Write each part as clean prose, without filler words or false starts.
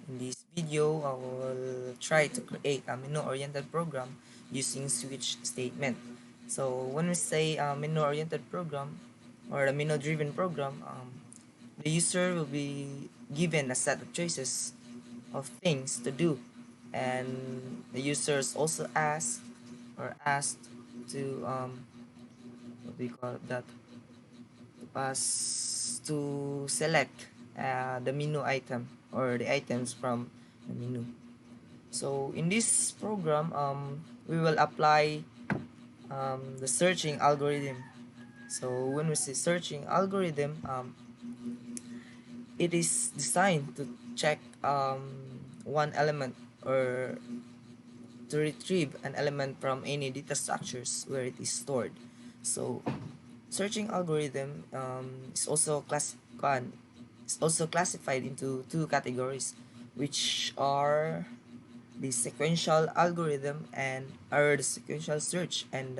In this video, I will try to create a menu-oriented program using switch statement. So when we say a menu-oriented program or a menu-driven program, the user will be given a set of choices of things to do, and the users also asked to what do you call that us to select the menu item or the items from the menu. So in this program, we will apply the searching algorithm. So when we say searching algorithm, it is designed to check one element or to retrieve an element from any data structures where it is stored. So searching algorithm is also classified into two categories, which are the sequential algorithm and or the sequential search and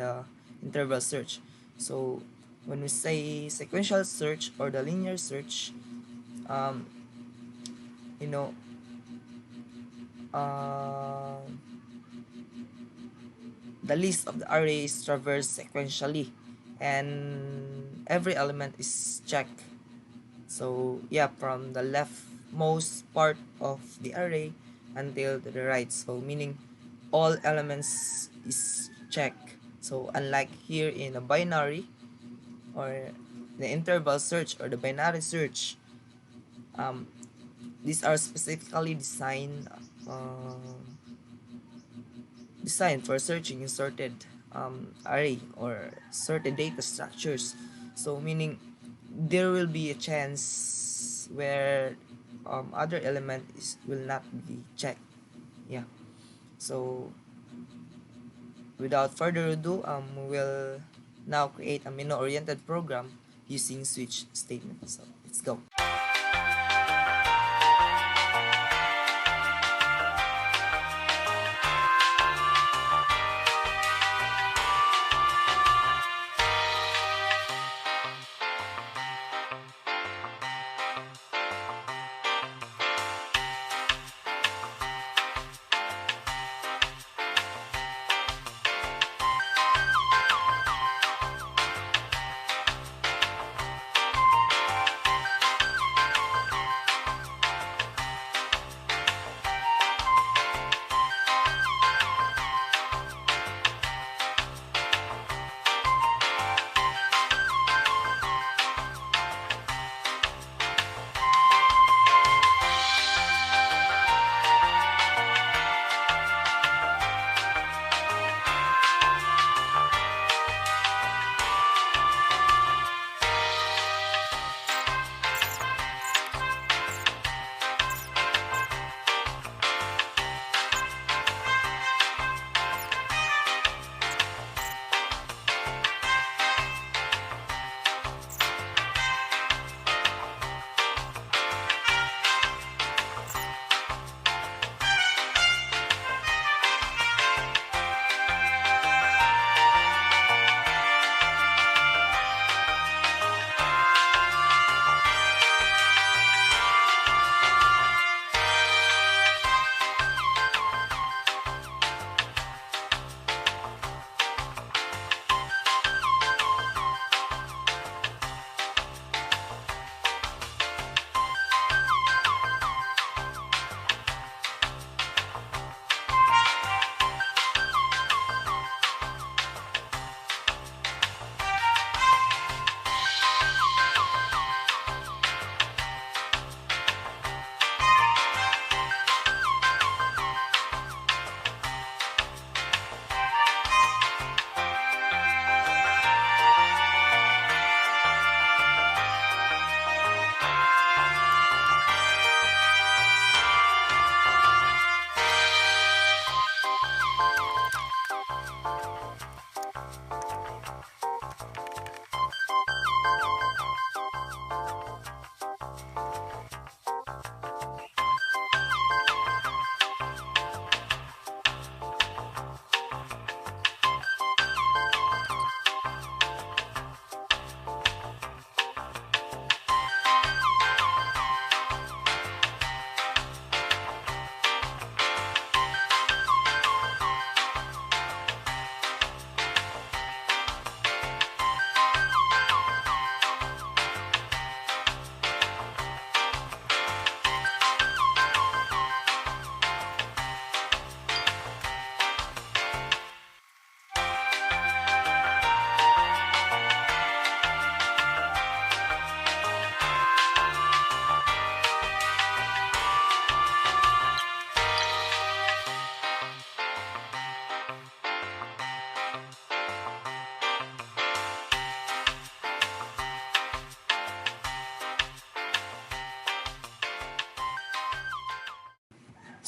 interval search. So when we say sequential search or the linear search, um, you know, uh, the list of the array is traversed sequentially, and every element is checked. So yeah, from the leftmost part of the array until to the right. So meaning all elements is checked. So unlike here in a binary or the interval search or the binary search, um, these are specifically designed for searching in sorted array or sorted data structures. So meaning there will be a chance where other element will not be checked. Yeah. So without further ado, we'll now create a menu-oriented program using switch statement. So let's go.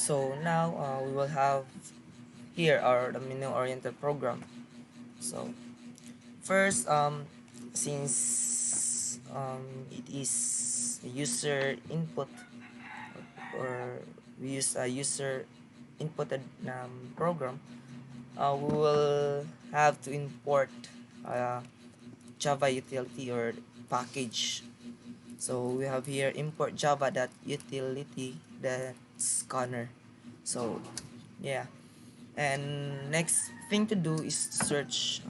So now we will have here our the menu oriented program. So first, since it is a user input, or we use a user inputted program, we will have to import a Java utility or package. So we have here import java.utility that's scanner. So yeah, and next thing to do is search,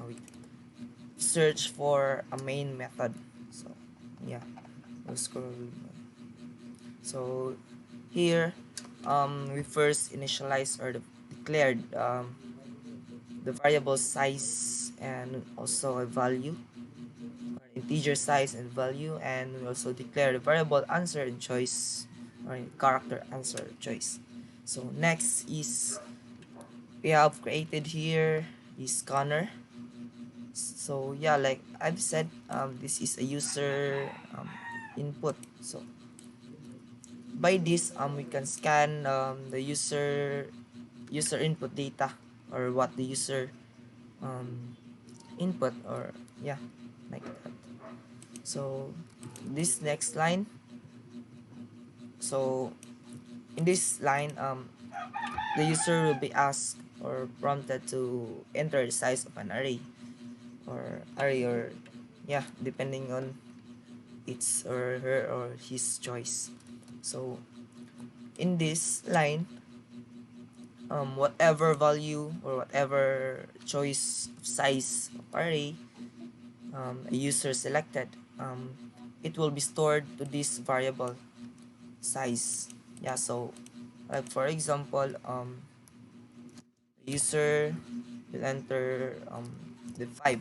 search for a main method. So yeah, we'll scroll. So here, we first initialize or declared the variable size and also a value, or integer size and value, and we also declare the variable answer and choice, or character answer choice. So next is we have created here is scanner. So yeah, like I've said, this is a user input. So by this, we can scan the user input data, or what the user um, input, or yeah, like that. So this next line, so in this line, the user will be asked or prompted to enter the size of an array, or yeah, depending on its or her or his choice. So in this line, whatever value or whatever choice of size of array a user selected, it will be stored to this variable size. Yeah, so like for example, the user will enter the 5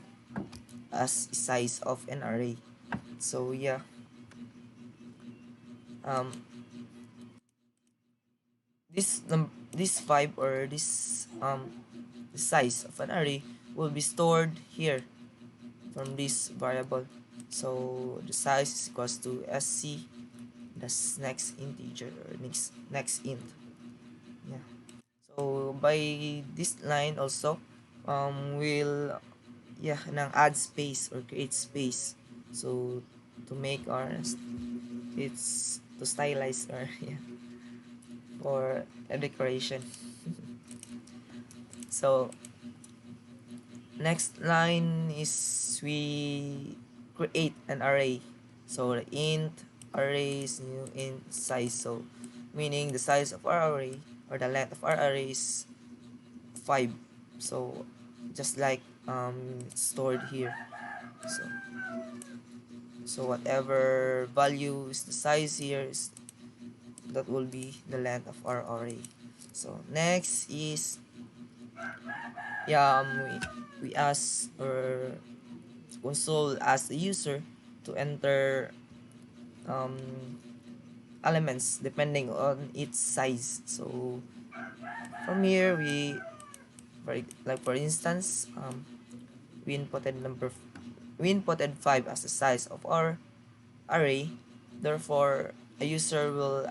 as size of an array. So yeah, um, this 5, or this the size of an array will be stored here from this variable. So the size is equals to sc, that's next integer, or next int. Yeah, so by this line also, will yeah nang add space or create space, so to make our it's to stylize, or yeah, for a decoration. So next line is we create an array. So the int array is new int size. So meaning the size of our array, or the length of our array is 5. So just like it's stored here. So whatever value is the size here is, that will be the length of our array. So next is yeah, we ask, or console ask the user to enter um, elements depending on its size. So from here for instance, we inputted number we inputted 5 as the size of our array. Therefore, a user will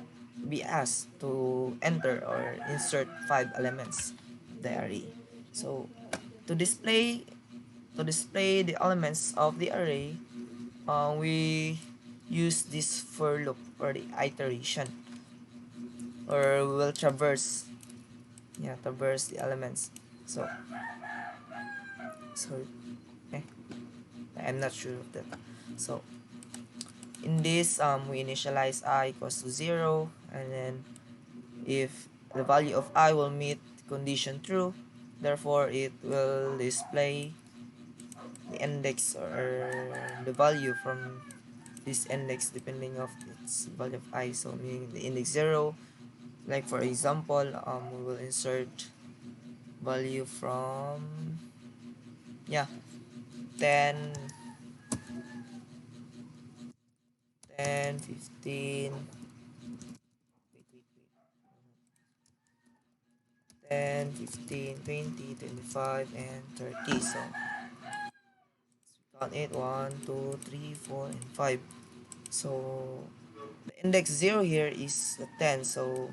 be asked to enter or insert 5 elements of the array. So to display the elements of the array, we use this for loop, or the iteration, or we will traverse the elements. So so eh, I'm not sure of that. So in this, we initialize I equals to 0, and then if the value of I will meet condition true, therefore it will display the index, or the value from this index depending of its value of I. So meaning the index 0, like for example, we will insert value from yeah 10, 15, wait, 10, 15, 20, 25, and 30. So count it, 1, 2, 3, 4, and 5. So the index 0 here is 10. So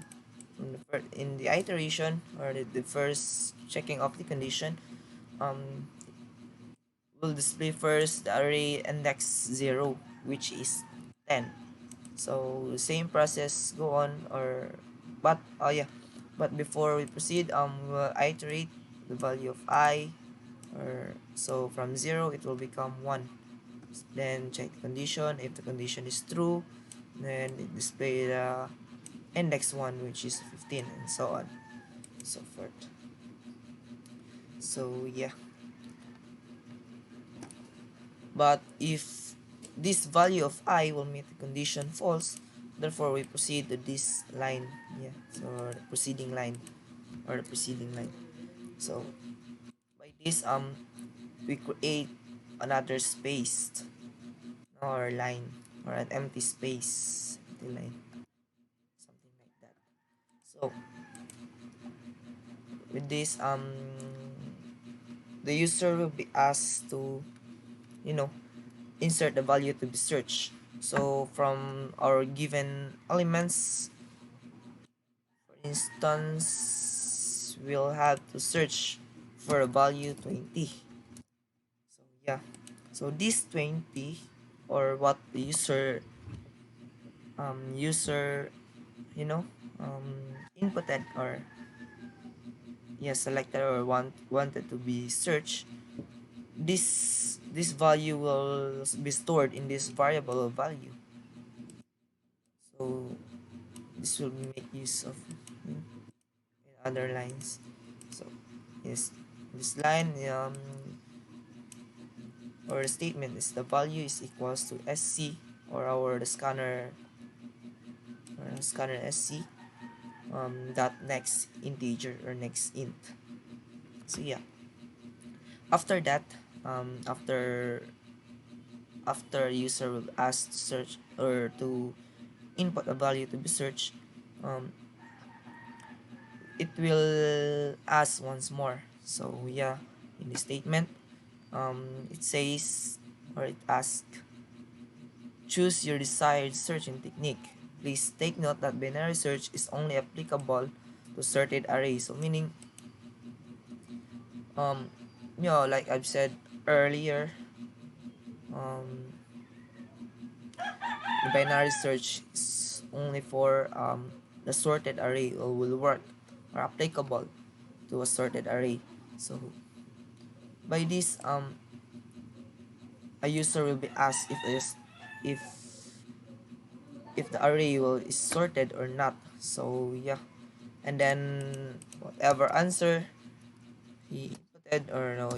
in the iteration, or the first checking of the condition, um, will display first the array index 0, which is 10. So same process go on, or but oh yeah, but before we proceed, we'll iterate the value of I, or so from 0 it will become 1. Then check the condition. If the condition is true, then it display the index 1, which is 15, and so on, so forth. So yeah, but if this value of I will meet the condition false, therefore we proceed to this line. Yeah, so the proceeding line, or the preceding line. So by this, we create another space, or line, or an empty space, empty line, something like that. So with this, the user will be asked to, you know, insert the value to be searched. So from our given elements, for instance, we'll have to search for a value 20. So yeah, so this 20, or what the user, you know, inputted, or yeah, selected, or wanted to be searched, this value will be stored in this variable value. So this will make use of, in other lines. So yes, this line, or statement is the value is equals to sc, or our the scanner, or scanner sc, dot next integer, or next int. So yeah, after that, after user will ask to search, or to input a value to be searched, um, it will ask once more. So yeah, in the statement, it says, or it asks, choose your desired searching technique. Please take note that binary search is only applicable to sorted arrays. So meaning, um, like I've said earlier, um, the binary search is only for the sorted array, or will work, or applicable to a sorted array. So by this, a user will be asked if if the array will is sorted or not. So yeah, and then whatever answer he inputted, or no,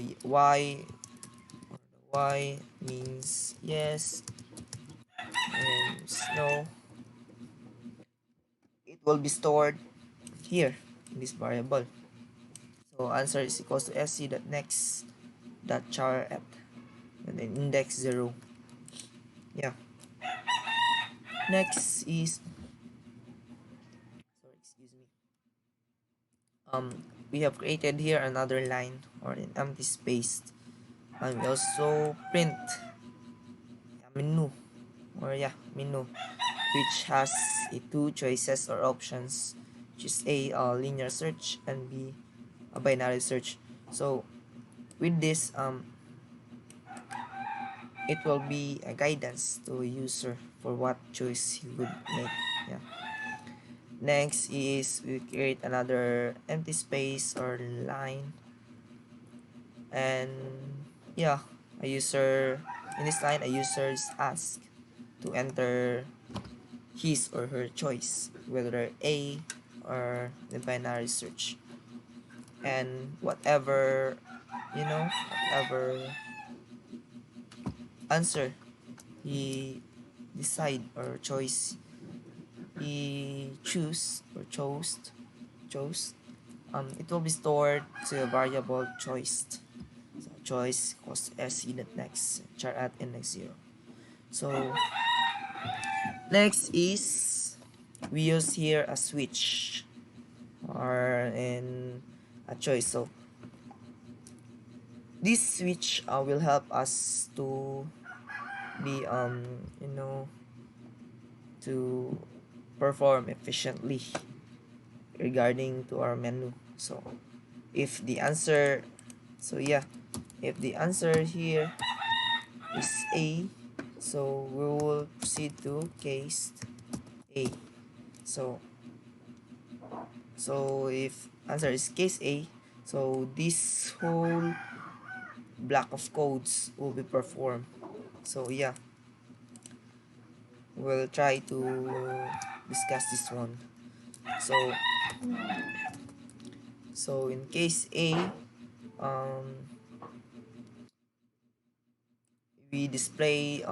y means yes, and no, it will be stored here in this variable. So answer is equals to sc dot next dot char at, and then index 0. Yeah, next is, sorry, excuse me, we have created here another line, or an empty space, and we also print a menu, or yeah, menu, which has two choices or options, which is a linear search, and b a binary search. So with this, it will be a guidance to a user for what choice he would make. Yeah, next is we create another empty space, or line, and yeah, a user, in this line a user is asked to enter his or her choice, whether a or the binary search, and whatever, whatever answer he decide, or choice he chose, it will be stored to a variable choice. So choice equals sc dot next char at index 0. So next is, we use here a switch, or in a choice. So this switch will help us to be, you know to perform efficiently. regarding to our menu. So if the answer, so yeah, if the answer here is A, so we will proceed to case A. So if answer is case A, so this whole block of codes will be performed. So yeah, we'll try to discuss this one. So in case A, um, we display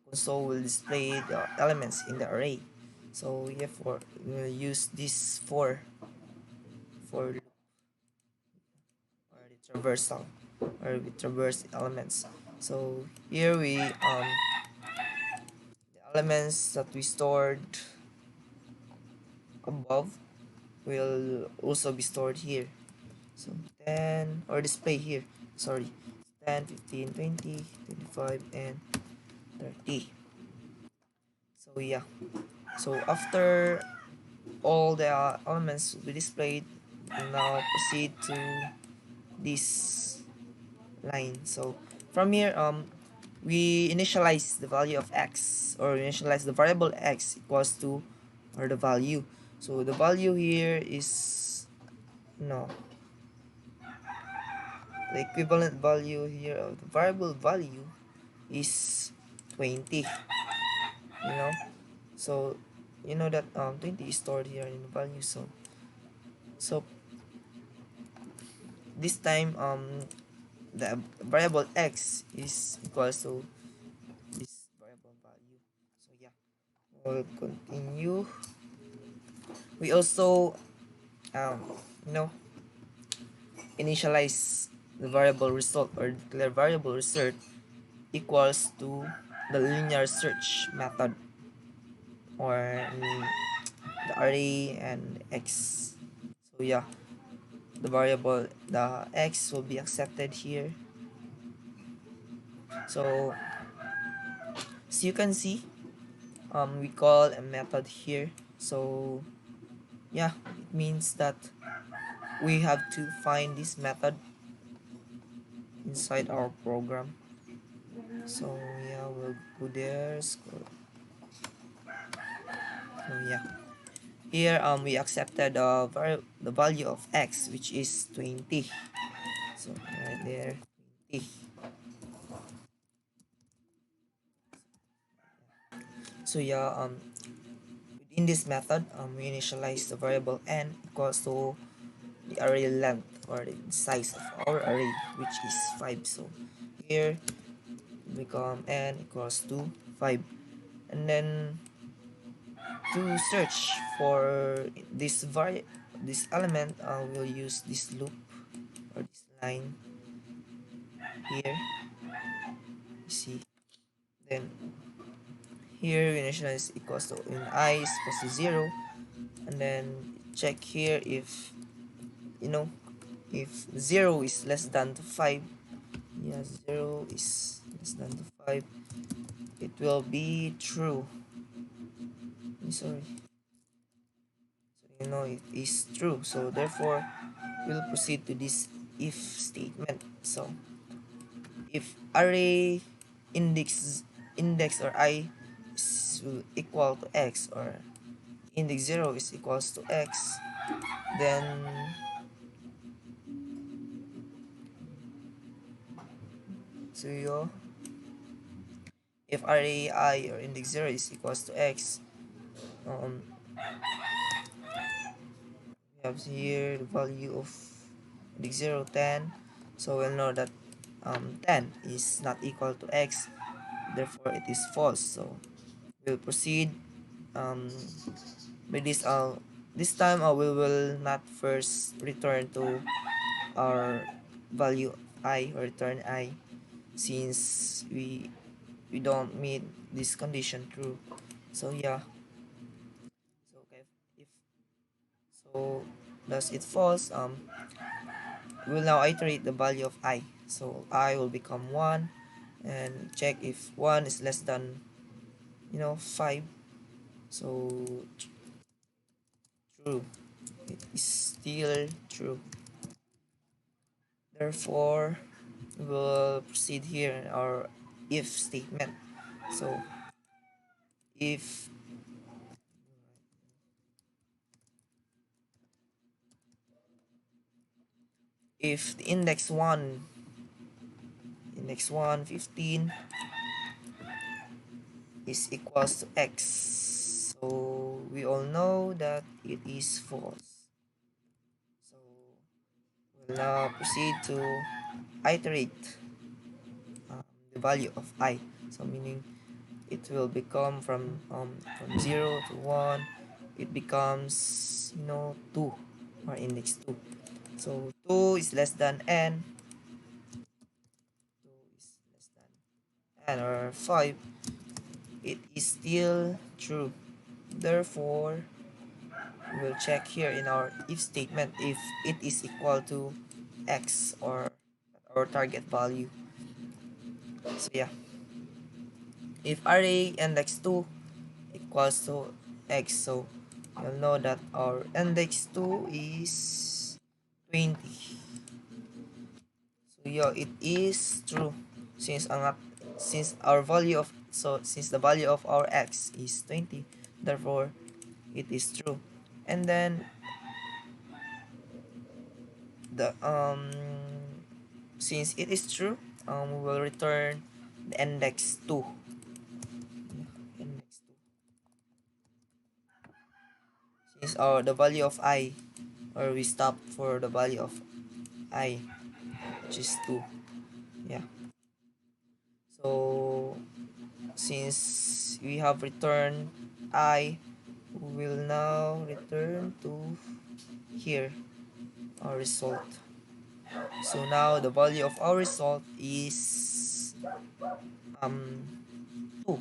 console will display the elements in the array. So therefore we'll use this for loop or the traversal, or we traverse elements. So here the elements that we stored above will also be stored here. So 10, or display here, sorry, 10, 15, 20, 25, and 30. So yeah, so after all the elements will be displayed, we now proceed to this line. So from here, we initialize the value of x, or initialize the variable x equals to, or the value. So the value here is, no, the equivalent value here of the variable value is 20, you know. So you know that 20 is stored here in the value. So this time the variable x is equals to this variable value. So yeah, we'll continue. We also um you know initialize the variable result, or declare variable result equals to the linear search method, or the array and x. So yeah, the x will be accepted here. So as you can see, we call a method here. So yeah, it means that we have to find this method inside our program. So yeah, we'll go there, scroll. So yeah, here we accepted the value of x, which is 20. So right there, 20. So yeah, within this method, we initialize the variable n equals to the array length, or the size of our array, which is 5. So here become n equals to 5. And then to search for this element, we'll use this loop, or this line here, you see. Then here we initialize equals to, in I is equals to 0, and then check here if, you know, if 0 is less than to 5. Yeah, 0 is less than to 5, it will be true. Sorry, so it is true. So therefore we'll proceed to this if statement. So if array index or I is equal to x, or index 0 is equals to x, then so if array I, or index 0 is equals to x, um, we have here the value of index 0, 10. So we'll know that 10 is not equal to x, therefore it is false. So we'll proceed um, with this time we will not first return to our value I, or return I, since we don't meet this condition true. So yeah, so okay, if so thus it false, we will now iterate the value of I. So I will become 1, and check if 1 is less than 5. So true. It is still true. Therefore, we will proceed here in our if statement. So if the index 1 15 is equals to x, so we all know that it is false. So we'll now proceed to iterate the value of I. So meaning it will become from 0 to 1, it becomes 2 or index 2. So 2 is less than n, 2 is less than n, or 5, it is still true. Therefore, we'll check here in our if statement if it is equal to x, or our target value. So yeah, if array index 2 equals to x, so you'll know that our index 2 is 20. So yeah, it is true since since the value of our x is 20, therefore it is true. And then the since it is true, we will return the index 2. Index 2. Since the value of I, or we stop for the value of I, which is 2. Yeah. So since we have returned I, we will now return to here our result. So now the value of our result is 2,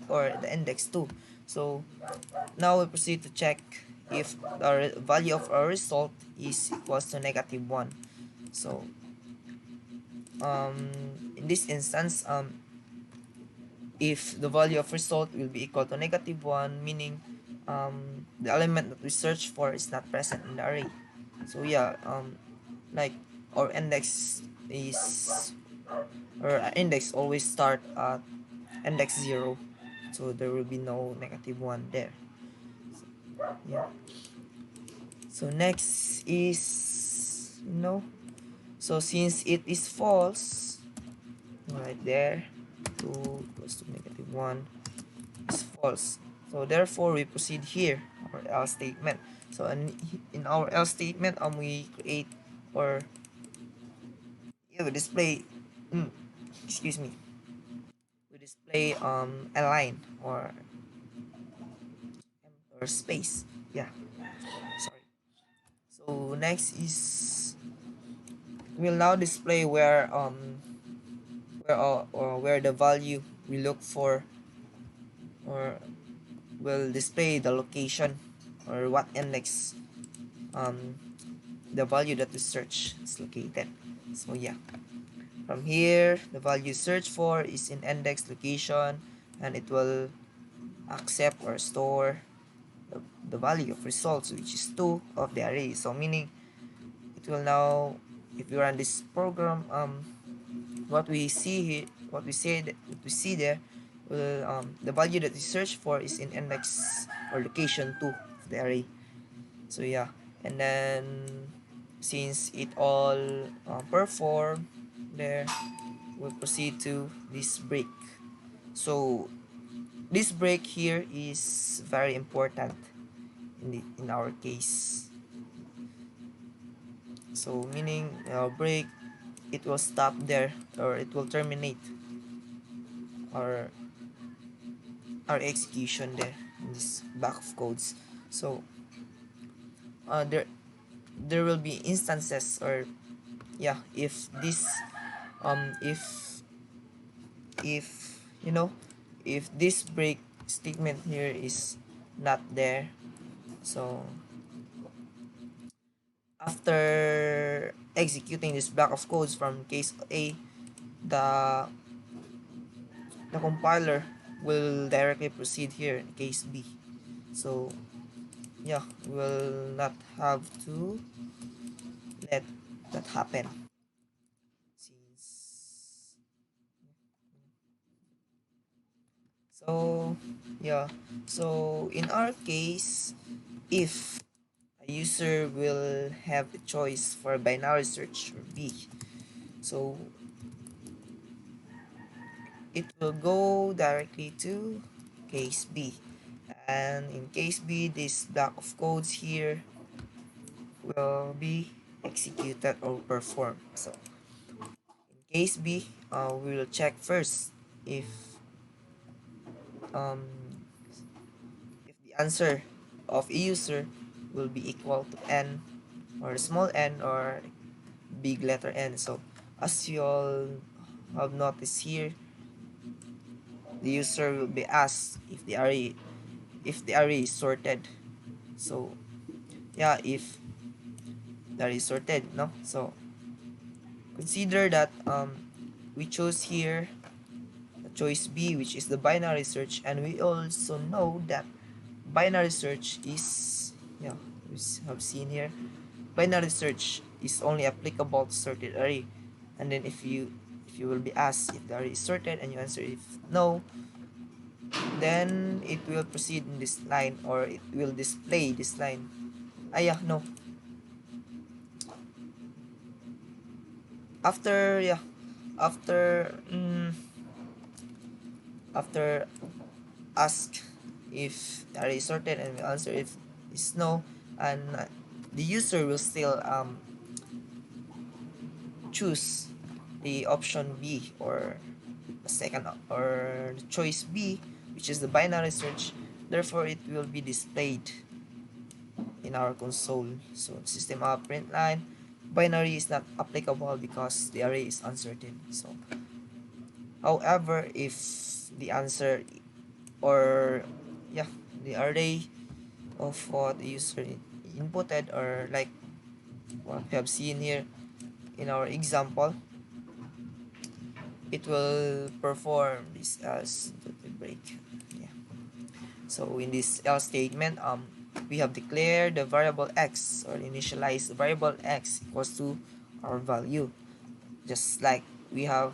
or the index 2. So now we proceed to check if the value of our result is equals to -1. So in this instance, if the value of result will be equal to -1, meaning the element that we search for is not present in the array. So yeah, like our index is or index always start at index 0, so there will be no -1 there. Yeah. So next is so since it is false, right there, 2 equals to -1 is false. So therefore we proceed here our else statement. So in our else statement, we create, or we display excuse me, we display a line, or space. Yeah, sorry. So next is we'll now display where the value we look for, or will display the location, or what index the value that we search is located. So yeah, from here the value search for is in index location, and it will accept or store the value of results, which is 2 of the array. So meaning it will now, if you run this program, what we see here, what we see there, will the value that we search for is in index or location 2 of the array. So yeah, and then since it all perform there, we'll proceed to this break. So this break here is very important in our case. So meaning break, it will stop there, or it will terminate our execution there in this block of codes. So there will be instances, or yeah, if this if if this break statement here is not there, so after executing this block of codes from case A, the compiler will directly proceed here in case B. So yeah, will not have to let that happen, since so yeah, so in our case, if a user will have the choice for binary search or B, so it will go directly to case B, and in case B this block of codes here will be executed or performed. So in case B, we will check first if um, if the answer of a user will be equal to n, or small n, or big letter n. So as you all have noticed here, the user will be asked if the array is sorted. So yeah, if the array is sorted, no. So consider that we chose here choice B, which is the binary search, and we also know that binary search is, yeah, we have seen here, binary search is only applicable to sorted array. And then if you will be asked if the array is sorted and you answer if no, then it will proceed in this line, or it will display this line. Ah yeah, no, after, yeah, after after ask if the array is sorted and we answer if is no, and the user will still choose the option B, or the second, or the choice B, which is the binary search. Therefore it will be displayed in our console. So system out print line, binary is not applicable because the array is uncertain. So however, if the answer, or yeah, the array of what the user inputted, or like what we have seen here in our example, it will perform this as the break. Yeah. So in this else statement, we have declared the variable x, or initialized the variable x equals to our value, just like we have,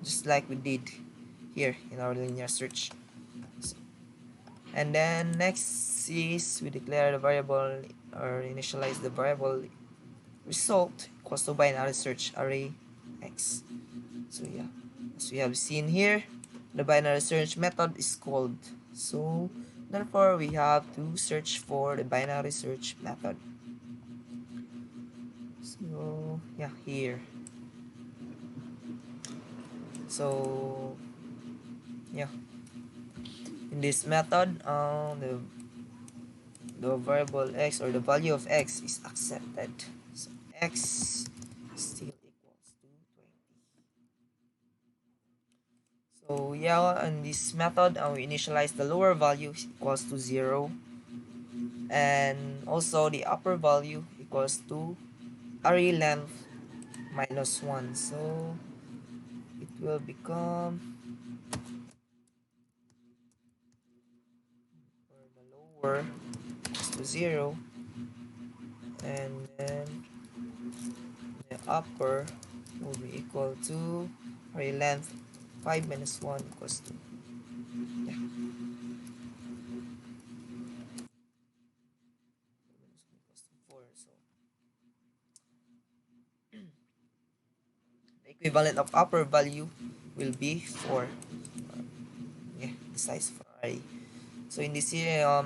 just like we did here in our linear search. And then next is we declare the variable, or initialize the variable result equals to binary search array x. So yeah, as we have seen here, the binary search method is called. So therefore we have to search for the binary search method. So yeah, here. So yeah, in this method, the variable x, or the value of x, is accepted. So x still equals to 20. So yeah, in this method, we initialize the lower value equals to 0, and also the upper value equals to array length minus 1. So it will become, for the lower equals to 0, and then the upper will be equal to array length 5 minus 1 equals to, yeah, equals to 4. So the equivalent of upper value will be 4. Yeah, the size for array. So in this here,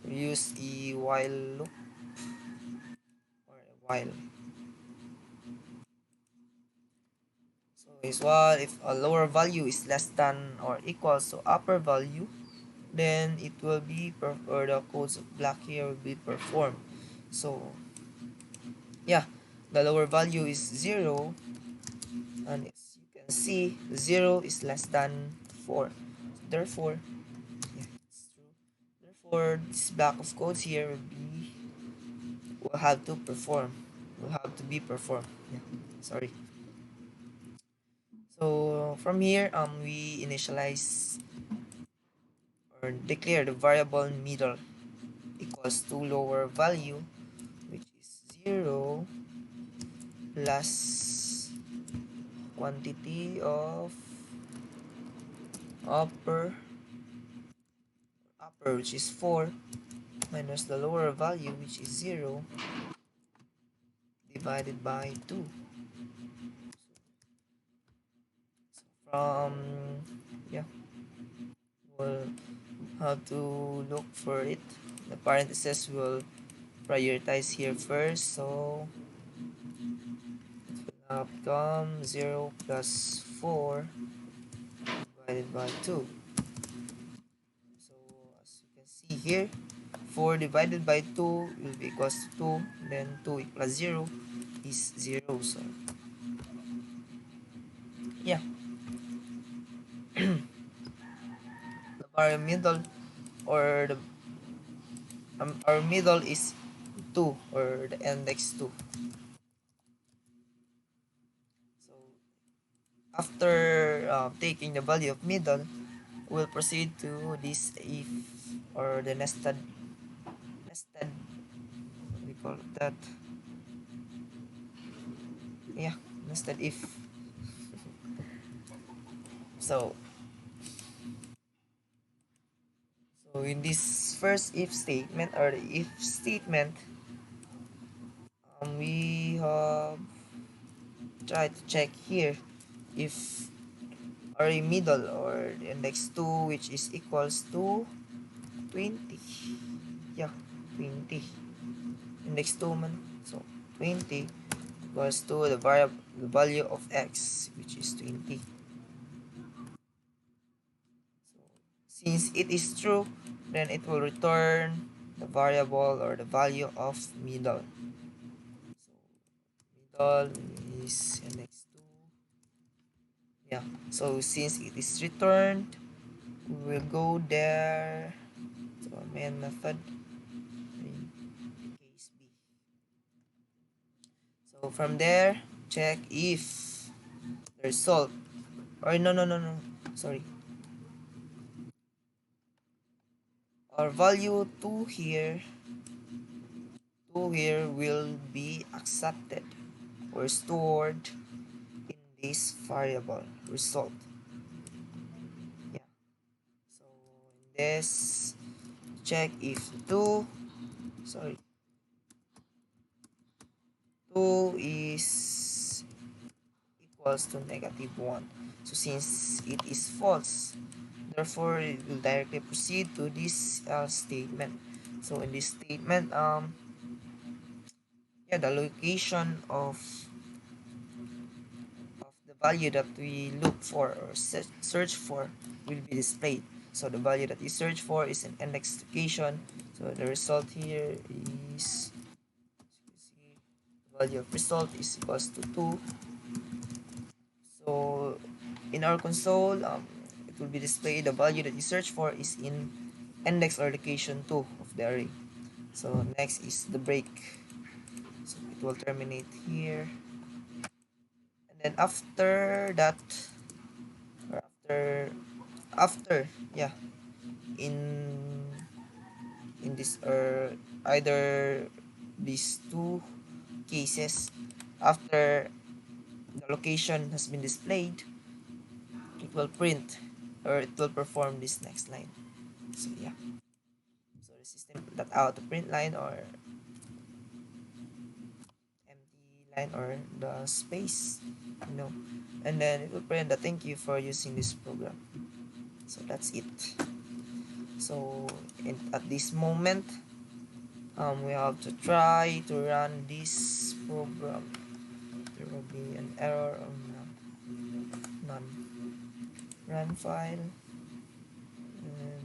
we use a while loop, or a while. So is what if a lower value is less than or equals to upper value, then it will be or the codes of block here will be performed. So yeah, the lower value is 0, and as you can see, 0 is less than 4. Therefore, yeah, it's true. Therefore, this block of codes here will have to perform. Will have to be performed. Yeah, sorry. So from here, we initialize or declare the variable middle. equals to lower value, which is 0 plus quantity of upper which is 4 minus the lower value, which is 0, divided by 2. From, yeah, we'll have to look for it. The parentheses will prioritize here first, so it will become 0 plus 4 divided by 2. So as you can see here, 4 divided by 2 will be equals to 2, then 2 plus 0 is 0. So yeah, our middle, or the our middle is 2, or the index 2. So after taking the value of middle, we'll proceed to this if, or the nested, what do we call that? Yeah, nested if. So in this first if statement, or the if statement, we have tried to check here if array middle, or the index 2, which is equals to 20. Yeah, 20. Index 2 man. So 20 equals to the value of x, which is 20. So since it is true, then it will return the variable, or the value of middle. So middle is index 2. Yeah, so since it is returned, we will go there to our main method in case B. So from there, check if the result, or no, sorry, our value 2 here will be accepted or stored in this variable result. Yeah, so in this, check if 2, sorry, 2 is equals to -1. So since it is false, therefore it will directly proceed to this statement. So in this statement, yeah, the location of the value that we look for, or search for, will be displayed. So the value that we search for is an index location. So the result here is, the value of result is equals to 2. So in our console, it will be displayed the value that you search for is in index or location 2 of the array. So next is the break. So it will terminate here. And then after that, or yeah, in this, or either these two cases, after the location has been displayed, it will print, or it will perform this next line. So yeah, so the system that out the print line, or empty line, or the space, and then it will print the thank you for using this program. So that's it. So at this moment, we have to try to run this program. There will be an error on none. Run file, and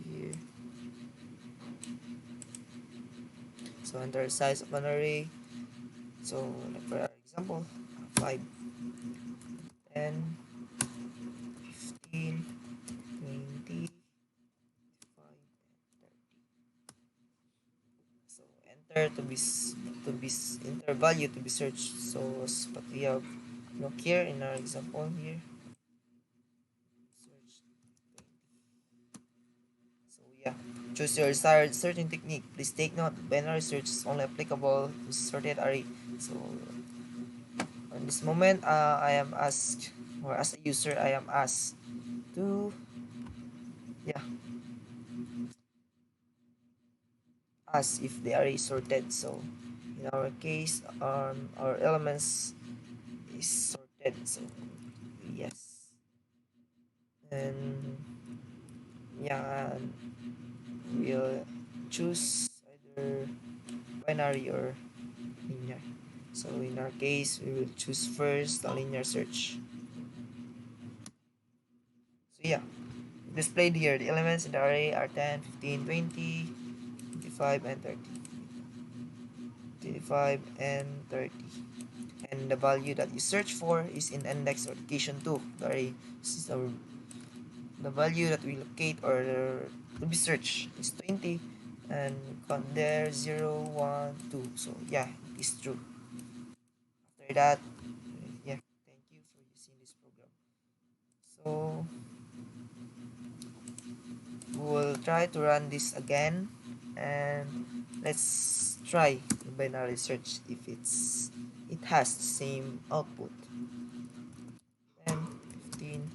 here. So enter size of an array. So like for example, 5, 10, 15, 20, 5, 30. So enter enter value to be searched. So what we have look here in our example here, search 20. So yeah, Choose your desired searching technique. Please take note that binary search is only applicable to sorted array. So in this moment, I am asked, or as a user, I am asked to, yeah, ask if the array is sorted. So in our case, our elements is sorted. So yes, and yeah, and we'll choose either binary or linear. So in our case, we will choose first the linear search. So yeah, displayed here, the elements in the array are 10, 15, 20, 25, and 30. 25 and 30. And the value that you search for is in index or location 2. The array. This is the value that we locate or to be searched is 20. And count there 0, 1, 2. So yeah, it is true. After that, yeah, thank you for using this program. So we'll try to run this again, and let's try the binary search if it has the same output. 10, 15,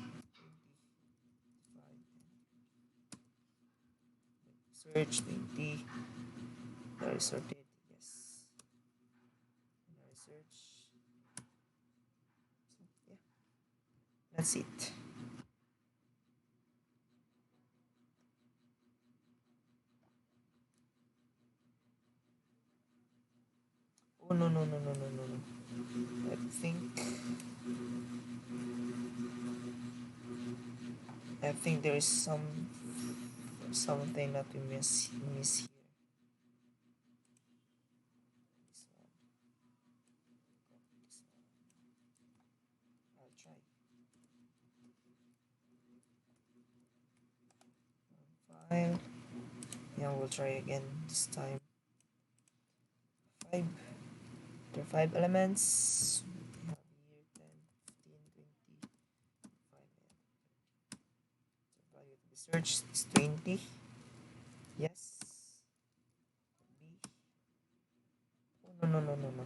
25, search 20, binary sorted, yes, binary search. So, yeah, that's it. Oh, no, no, no, no, no, no, no. I think there is something that we miss here. This one, this one. I'll try. File. Yeah, we'll try again this time. 5. There are 5 elements. We have here 10, 15, 20, 5. The value to be searched is 20. Yes. B. Oh, no, no, no, no, no.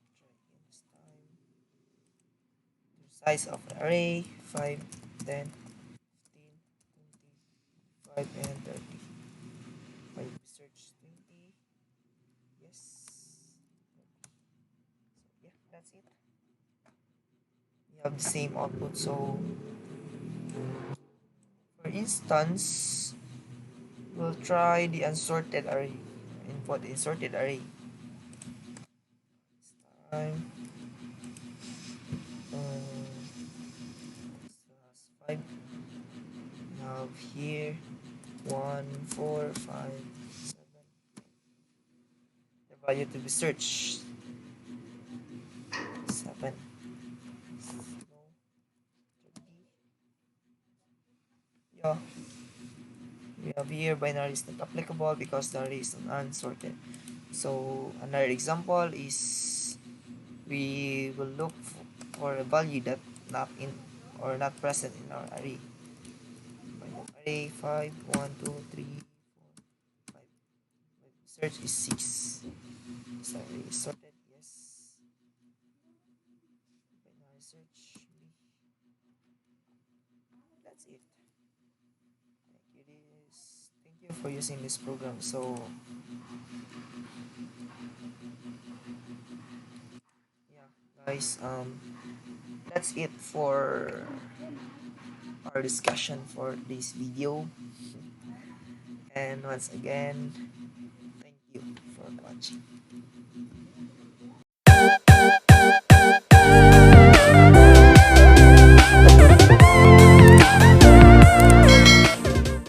Try again this time. The size of the array 5, 10, 15, 25, and 30. Value to be searched 20. Yes. So, yeah, that's it. We have the same output. So, for instance, we'll try the unsorted array. Input the sorted array. This time, so has 5. We have here 1, 4, 5, 7. The value to be searched 7. No, 30. Yeah, we have here binary is not applicable because the array is unsorted. So another example is we will look for a value that not in or not present in our array. Array 5, 1, 2, 3, 4, 5. Search is 6. So array is sorted, yes. Binary search B. That's it. Thank you for using this program. So yeah, guys, that's it for our discussion for this video. And once again, thank you for watching.